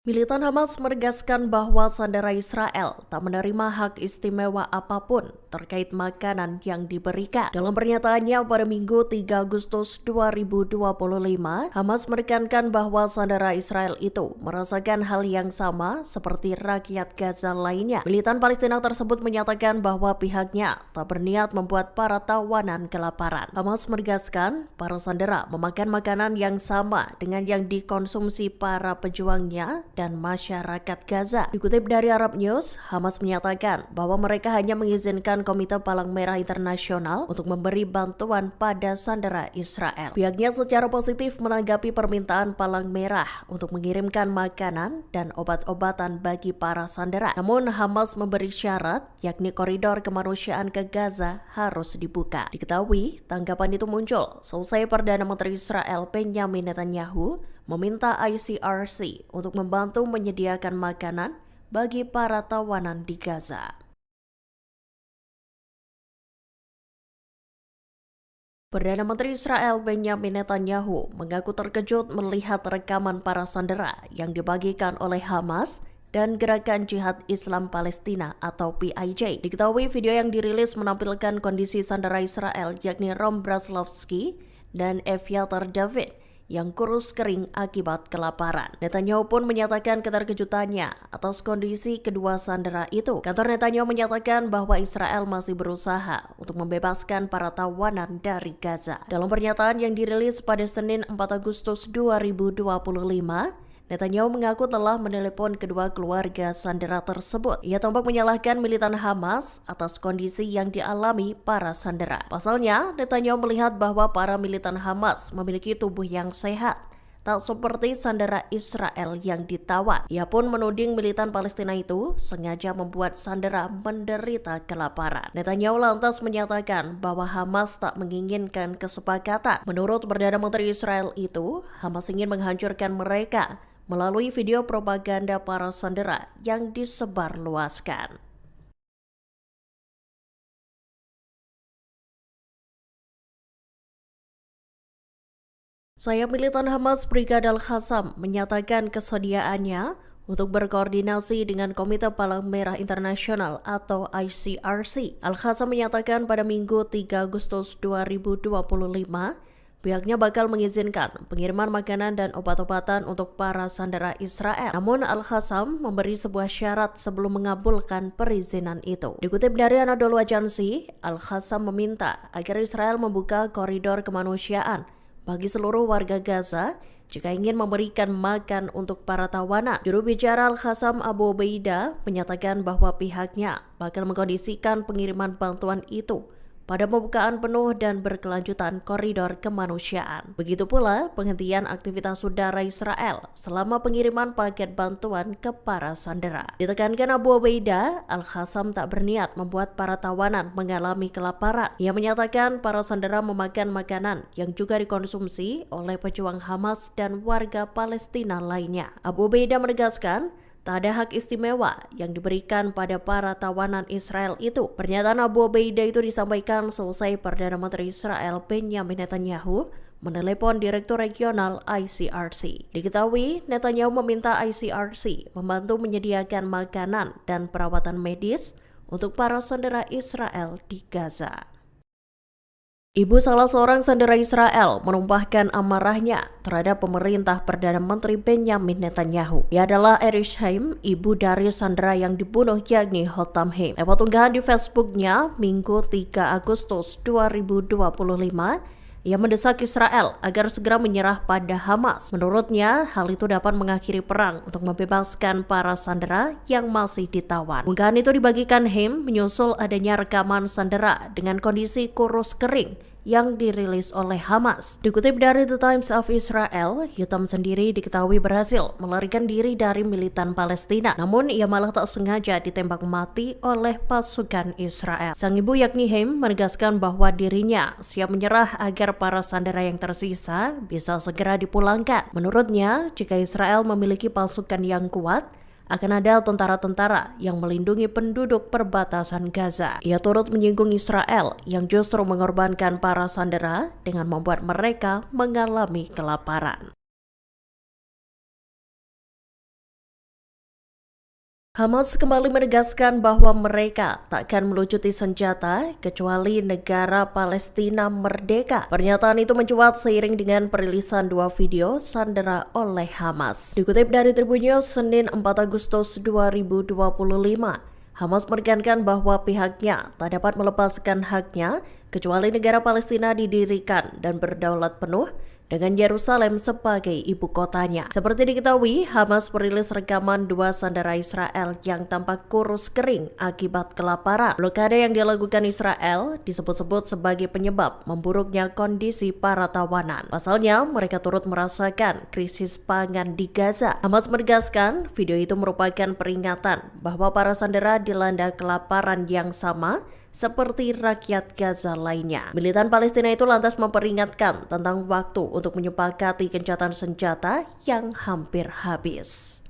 Militan Hamas menegaskan bahwa sandera Israel tak menerima hak istimewa apapun terkait makanan yang diberikan. Dalam pernyataannya pada Minggu 3 Agustus 2025, Hamas menekankan bahwa sandera Israel itu merasakan hal yang sama seperti rakyat Gaza lainnya. Militan Palestina tersebut menyatakan bahwa pihaknya tak berniat membuat para tawanan kelaparan. Hamas menegaskan para sandera memakan makanan yang sama dengan yang dikonsumsi para pejuangnya dan masyarakat Gaza. Dikutip dari Arab News, Hamas menyatakan bahwa mereka hanya mengizinkan Komite Palang Merah Internasional untuk memberi bantuan pada sandera Israel. Pihaknya secara positif menanggapi permintaan Palang Merah untuk mengirimkan makanan dan obat-obatan bagi para sandera. Namun Hamas memberi syarat, yakni koridor kemanusiaan ke Gaza harus dibuka. Diketahui, tanggapan itu muncul selesai Perdana Menteri Israel Benjamin Netanyahu meminta ICRC untuk membantu menyediakan makanan bagi para tawanan di Gaza. Perdana Menteri Israel Benjamin Netanyahu mengaku terkejut melihat rekaman para sandera yang dibagikan oleh Hamas dan Gerakan Jihad Islam Palestina atau PIJ. Diketahui video yang dirilis menampilkan kondisi sandera Israel yakni Rom Braslovski dan Eviatar David yang kurus kering akibat kelaparan. Netanyahu pun menyatakan keterkejutannya atas kondisi kedua sandera itu. Kantor Netanyahu menyatakan bahwa Israel masih berusaha untuk membebaskan para tawanan dari Gaza. Dalam pernyataan yang dirilis pada Senin 4 Agustus 2025, Netanyahu mengaku telah menelepon kedua keluarga sandera tersebut. Ia tampak menyalahkan militan Hamas atas kondisi yang dialami para sandera. Pasalnya, Netanyahu melihat bahwa para militan Hamas memiliki tubuh yang sehat, tak seperti sandera Israel yang ditawan. Ia pun menuding militan Palestina itu sengaja membuat sandera menderita kelaparan. Netanyahu lantas menyatakan bahwa Hamas tak menginginkan kesepakatan. Menurut Perdana Menteri Israel itu, Hamas ingin menghancurkan mereka melalui video propaganda para sandera yang disebarluaskan. Sayap militan Hamas Brigade Al-Qassam menyatakan kesediaannya untuk berkoordinasi dengan Komite Palang Merah Internasional atau ICRC. Al-Qassam menyatakan pada Minggu 3 Agustus 2025, pihaknya bakal mengizinkan pengiriman makanan dan obat-obatan untuk para sandera Israel. Namun Al-Qassam memberi sebuah syarat sebelum mengabulkan perizinan itu. Dikutip dari Anadolu Agency, Al-Qassam meminta agar Israel membuka koridor kemanusiaan bagi seluruh warga Gaza jika ingin memberikan makan untuk para tawanan. Juru bicara Al-Qassam Abu Ubaidah menyatakan bahwa pihaknya bakal mengkondisikan pengiriman bantuan itu pada pembukaan penuh dan berkelanjutan koridor kemanusiaan. Begitu pula penghentian aktivitas udara Israel selama pengiriman paket bantuan ke para sandera. Ditekankan Abu Ubaidah, Al-Qassam tak berniat membuat para tawanan mengalami kelaparan. Ia menyatakan para sandera memakan makanan yang juga dikonsumsi oleh pejuang Hamas dan warga Palestina lainnya. Abu Ubaidah menegaskan, tak ada hak istimewa yang diberikan pada para tawanan Israel itu. Pernyataan Abu Ubaidah itu disampaikan selesai Perdana Menteri Israel Benjamin Netanyahu menelepon Direktur Regional ICRC. Diketahui, Netanyahu meminta ICRC membantu menyediakan makanan dan perawatan medis untuk para sandera Israel di Gaza. Ibu salah seorang sandera Israel menumpahkan amarahnya terhadap pemerintah Perdana Menteri Benjamin Netanyahu. Ia adalah Erich Heim, ibu dari sandera yang dibunuh yakni Hotham Heim. Lewat unggahan di Facebooknya Minggu 3 Agustus 2025, ia mendesak Israel agar segera menyerah pada Hamas. Menurutnya, hal itu dapat mengakhiri perang untuk membebaskan para sandera yang masih ditawan. Unggahan itu dibagikan Heim menyusul adanya rekaman sandera dengan kondisi kurus kering yang dirilis oleh Hamas. Dikutip dari The Times of Israel, Hotham sendiri diketahui berhasil melarikan diri dari militan Palestina. Namun ia malah tak sengaja ditembak mati oleh pasukan Israel. Sang ibu yakni Heim menegaskan bahwa dirinya siap menyerah agar para sandera yang tersisa bisa segera dipulangkan. Menurutnya, jika Israel memiliki pasukan yang kuat, akan ada tentara-tentara yang melindungi penduduk perbatasan Gaza. Ia turut menyinggung Israel yang justru mengorbankan para sandera dengan membuat mereka mengalami kelaparan. Hamas kembali menegaskan bahwa mereka tak akan melucuti senjata kecuali negara Palestina merdeka. Pernyataan itu mencuat seiring dengan perilisan dua video sandera oleh Hamas. Dikutip dari Tribun News, Senin 4 Agustus 2025, Hamas menekankan bahwa pihaknya tak dapat melepaskan haknya kecuali negara Palestina didirikan dan berdaulat penuh dengan Yerusalem sebagai ibu kotanya. Seperti diketahui, Hamas merilis rekaman dua sandera Israel yang tampak kurus kering akibat kelaparan. Blokade yang dilakukan Israel disebut-sebut sebagai penyebab memburuknya kondisi para tawanan. Pasalnya, mereka turut merasakan krisis pangan di Gaza. Hamas menegaskan video itu merupakan peringatan bahwa para sandera dilanda kelaparan yang sama seperti rakyat Gaza lainnya. Militan Palestina itu lantas memperingatkan tentang waktu untuk menyepakati gencatan senjata yang hampir habis.